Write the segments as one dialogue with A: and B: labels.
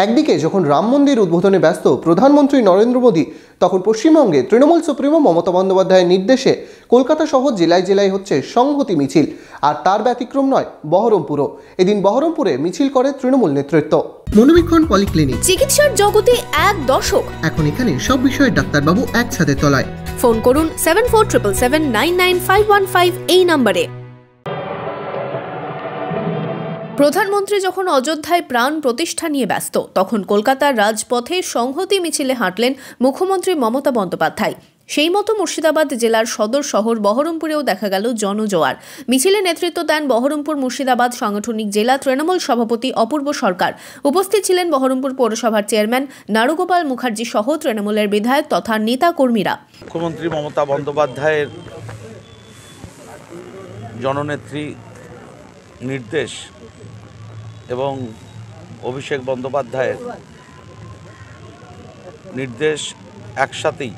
A: একদিকে যখন রাম মন্দির উদ্বোধনে ব্যস্ত প্রধানমন্ত্রী নরেন্দ্র মোদী, তখন পশ্চিমবঙ্গে তৃণমূল সুপ্রিমো মমতা বন্দ্যোপাধ্যায়ের নির্দেশে কলকাতা সহ জেলায় জেলায় হচ্ছে সংহতি মিছিল। আর তার ব্যতিক্রম নয় বহরমপুরও। এদিন বহরমপুরে মিছিল করে তৃণমূল নেতৃত্ব। মনোবীক্ষণ পলিক্লিনিক,
B: চিকিৎসার জগতে এক দশক।
A: এখন এখানে সব বিষয়ে ডাক্তারবাবু একসাথে তলায়।
B: ফোন করুন 7477799515 এই নম্বরে। প্রধানমন্ত্রী যখন অযোধ্যায় প্রাণ প্রতিষ্ঠা নিয়ে ব্যস্ত, তখন কলকাতার রাজপথে সংহতি মিছিলে হাঁটলেন মুখ্যমন্ত্রী মমতা বন্দ্যোপাধ্যায়। সেই মতো মুর্শিদাবাদ জেলার সদর শহর বহরমপুরেও দেখা গেল জনজোয়ার। মিছিলে নেতৃত্ব দেন বহরমপুর মুর্শিদাবাদ সাংগঠনিক জেলা তৃণমূল সভাপতি অপূর্ব সরকার। উপস্থিত ছিলেন বহরমপুর পৌরসভার চেয়ারম্যান নারুগোপাল মুখার্জি সহ তৃণমূলের বিধায়ক তথা নেতা কর্মীরা।
C: মুখ্যমন্ত্রী মমতা বন্দ্যোপাধ্যায়ের জননেত্রী নির্দেশ এবং অভিষেক বন্দ্যোপাধ্যায়ের নির্দেশ একসাথেই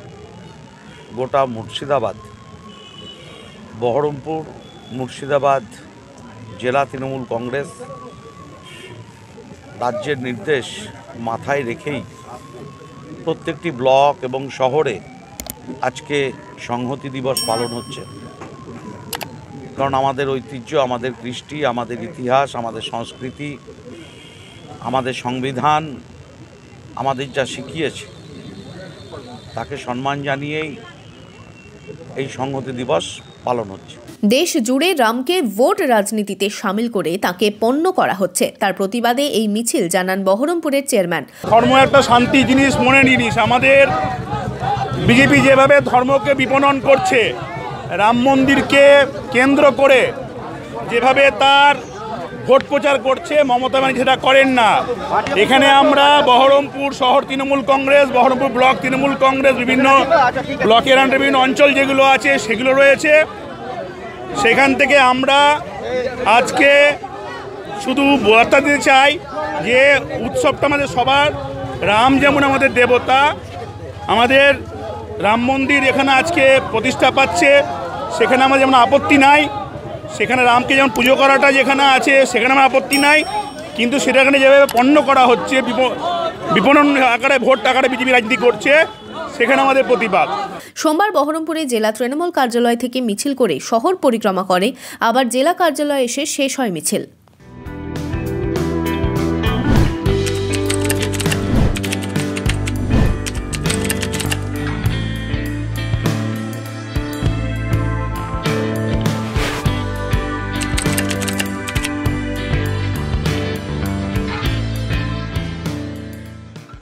C: গোটা মুর্শিদাবাদ, বহরমপুর মুর্শিদাবাদ জেলা তৃণমূল কংগ্রেস রাজ্যের নির্দেশ মাথায় রেখেই প্রত্যেকটি ব্লক এবং শহরে আজকে সংহতি দিবস পালন হচ্ছে। কারণ আমাদের ঐতিহ্য, আমাদের কৃষ্টি, আমাদের ইতিহাস, আমাদের সংস্কৃতি, আমাদের সংবিধান আমাদের যা শিখিয়েছে তাকে সম্মান জানিয়েই এই সংহতি দিবস পালন হচ্ছে।
B: দেশ জুড়ে রামকে ভোট রাজনীতিতে সামিল করে তাকে পণ্য করা হচ্ছে, তার প্রতিবাদে এই মিছিল, জানান বহরমপুরের চেয়ারম্যান।
D: ধর্ম একটা শান্তি জিনিস, মনে জিনিস। আমাদের বিজেপি যেভাবে ধর্মকে বিপণন করছে, রাম মন্দিরকে কেন্দ্র করে যেভাবে তার ভোট প্রচার করছে, মমতা ব্যানার্জি সেটা করেন না। এখানে আমরা বহরমপুর শহর তৃণমূল কংগ্রেস, বহরমপুর ব্লক তৃণমূল কংগ্রেস, বিভিন্ন ব্লকের আন্ডারে বিভিন্ন অঞ্চল যেগুলো আছে সেগুলো রয়েছে, সেখান থেকে আমরা আজকে শুধু বার্তা দিতে চাই যে উৎসবটা আমাদের সবার। রাম যেমন আমাদের দেবতা, আমাদের রাম মন্দির এখানে আজকে প্রতিষ্ঠা পাচ্ছে, সেখানে আমার যেমন আপত্তি নাই। সেখানে রামকে যেমন পুজো করাটা যেখানে আছে সেখানে আমার আপত্তি নাই, কিন্তু সেটাখানে যেভাবে পণ্য করা হচ্ছে, বিপণন আকারে ভোট আকারে বিজেপি রাজনীতি করছে, সেখানে আমাদের প্রতিবাদ।
B: সোমবার বহরমপুরে জেলা তৃণমূল কার্যালয় থেকে মিছিল করে শহর পরিক্রমা করে, আবার জেলা কার্যালয়ে এসে শেষ হয় মিছিল।